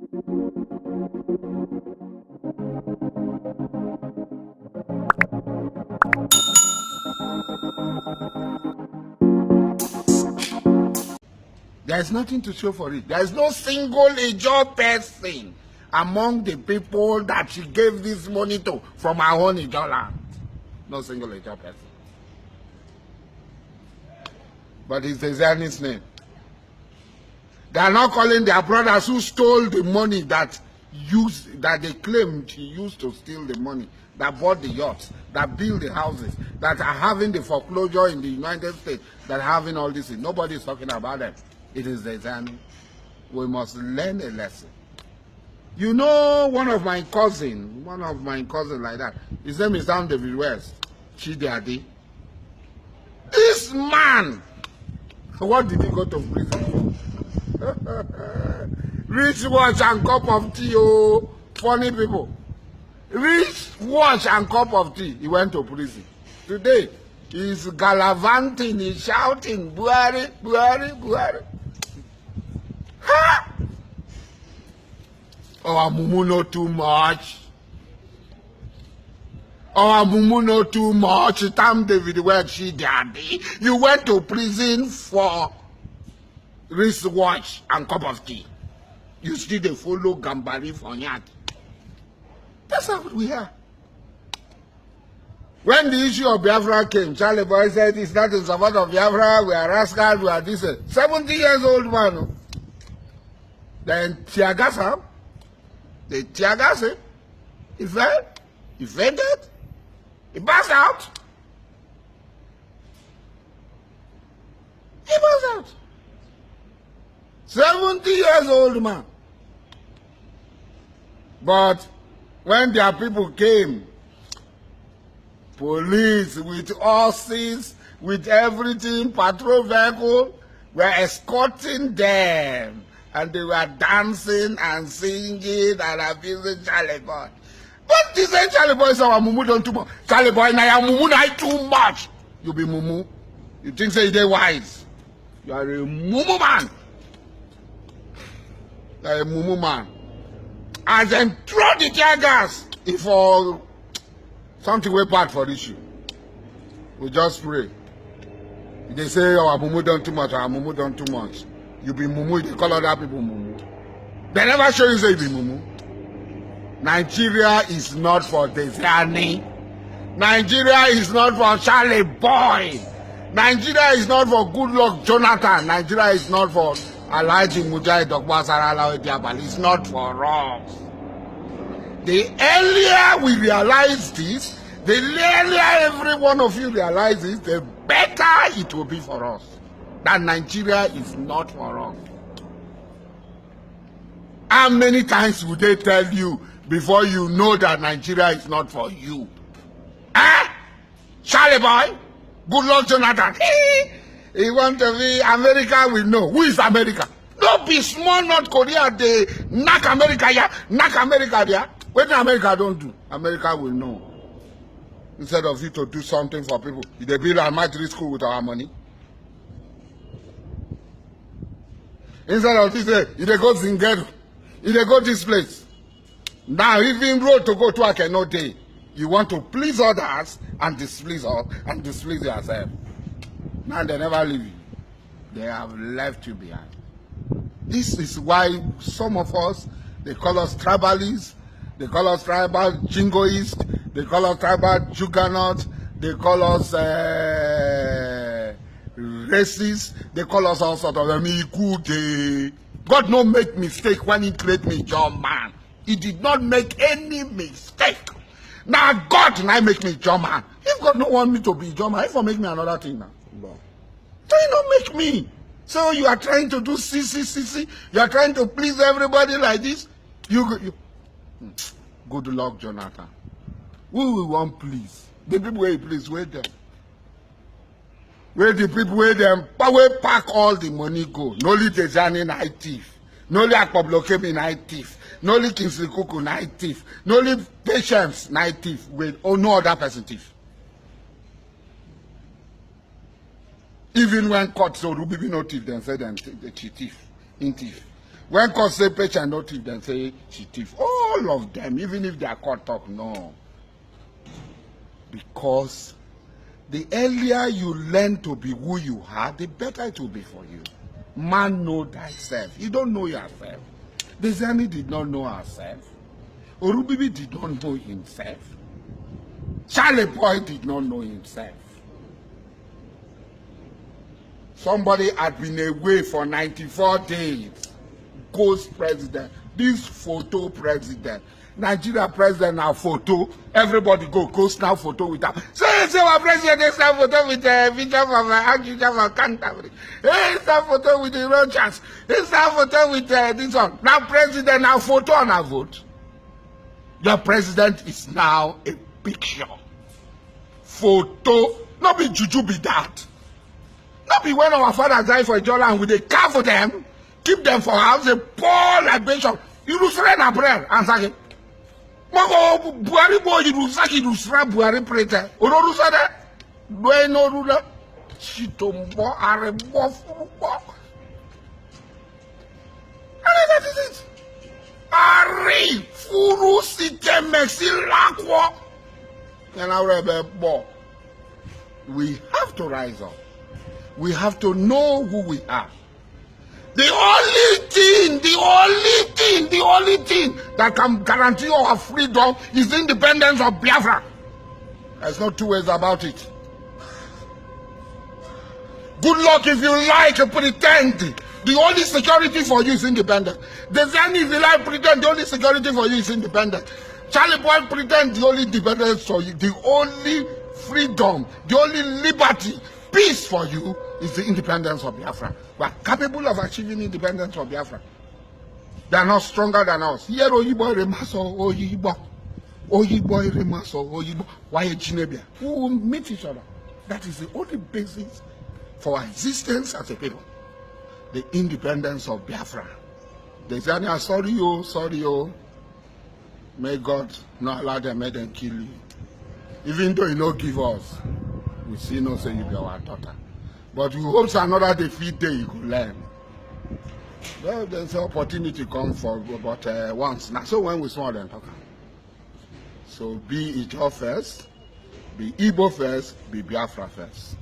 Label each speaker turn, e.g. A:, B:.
A: There is nothing to show for it. There is no single Ijaw person among the people that she gave this money to from her own Ijaw land. No single Ijaw person. But it's the Zionist name. They are not calling their brothers who stole the money that they claimed he used to steal the money, that bought the yachts, that built the houses, that are having the foreclosure in the United States, that are having all this. Nobody is talking about them. It is the Zionist. We must learn a lesson. You know, one of my cousins like that, his name is Sam David West, Chidiadi. This man, what did he go to prison for? Rich watch and cup of tea, oh, funny people. Rich watch and cup of tea, he went to prison. Today, he's gallivanting, he's shouting, Buhari, Buhari, Buhari. Ha! Oh, Mumu know too much. Oh, Mumu know too much. Tam David West, she daddy. You went to prison for wristwatch and cup of tea. You still dey follow Gambari for yard. That's how we are. When the issue of Biafra came, Charlie Boy said, it's not in support of Biafra, we are rascals, we are this. 70 years old man. Then Tiagas him. They Tiagas him. He fell. He fainted. He passed out. He passed out. 70 years old man. But when their people came, police with horses, with everything, patrol vehicle, were escorting them. And they were dancing and singing and abusing Charlie Boy. But this ain't Charlie Boy, so Mumu don't too much. Charlie Boy, now Mumu not too much. You be Mumu. You think say they wise. You are a Mumu man. You are a Mumu man. And then throw the tear gas if for something way bad for issue. We just pray. They say, oh, Mumu done too much, or Mumu done too much. You be Mumu, they call other people Mumu. They never show you say you be Mumu. Nigeria is not for Desani. Nigeria is not for Charlie Boy. Nigeria is not for Goodluck Jonathan. Nigeria is not for Alhaji Mujahid Ogbasara Diabali. It's not for us. The earlier we realize this, the earlier every one of you realizes, the better it will be for us. That Nigeria is not for us. How many times would they tell you before you know that Nigeria is not for you? Eh? Charlie Boy? Goodluck Jonathan? He want to be America, we know. Who is America? Don't be small North Korea, they knock America here, knock America there. What America don't do, America will know. Instead of you to do something for people, they build a military school with our money. Instead of this, they go Zingero, they go this place. Now, even road to go to a cannot day. You want to please others and displease us and displease yourself. Now they never leave you. They have left you behind. This is why some of us, they call us tribalists, they call us tribal jingoists, they call us tribal juggernauts, they call us racists, they call us all sorts of them. God no make mistake when he create me John man. He did not make any mistake. Now God now make me John man. If God don't want me to be John man, if I make me another thing now. So he don't make me. So you are trying to do CC. You are trying to please everybody like this. Good luck, Jonathan. Who will want please? The people where you please, where them? Where the people where them where pack all the money go. No only the Jani night thief. No only Akpabloke night thief. No only Kingsley Kuku night thief. No only Patience night thief. With no other person thief. Even when court so Ruby be no thief, then say them the thief, in thief. When court say patient no thief, then say she thief. All of them, even if they are caught up, no. Because the earlier you learn to be who you are, the better it will be for you. Man, know thyself. You don't know yourself. The Zani did not know herself. Orubibi did not know himself. Charlie Boy did not know himself. Somebody had been away for 94 days. Ghost president. This photo president. Nigeria president now photo. Everybody ghost now photo with that. Say our president is a photo with the picture of Juju Canterbury. It's a photo with the Rogers. It's a photo with this one. Now president now photo on a vote. Your president is now a picture. Photo. Not be Juju be that. Not be when our fathers die for a dollar and with a car for them, keep them for house, a poor libation. You lose a prayer and say, Moko Buhari boy, you lose Buhari prayer. Oro Rusada, Bueno Rula, Shitombo, Arebo, Fubo. And that is it. Ari, Furu, Site, Mexi, Lakwa. And our rebel. We have to rise up. We have to know who we are. The only thing that can guarantee our freedom is the independence of Biafra. There's no two ways about it. Good luck if you like to pretend the only security for you is independence. The Zani, if you like pretend the only security for you is independence. Charlie Boy pretend the only independence for you, the only freedom, the only liberty, peace for you is the independence of Biafra. We are capable of achieving independence of Biafra. They are not stronger than us. Here, Oyibo Remaso, Oyibo. Oyibo Remaso, Oyibo. Why Jinebia? We will meet each other. That is the only basis for our existence as a people. The independence of Biafra. The Zania, sorry, oh. May God not allow them, make them kill you. Even though you don't give us, we see no say you be our daughter. But we hope so another defeat day you could learn. Well, there's an opportunity come for but once. Now, so when we saw them talk. So be Ijaw first, be Igbo first, be Biafra first.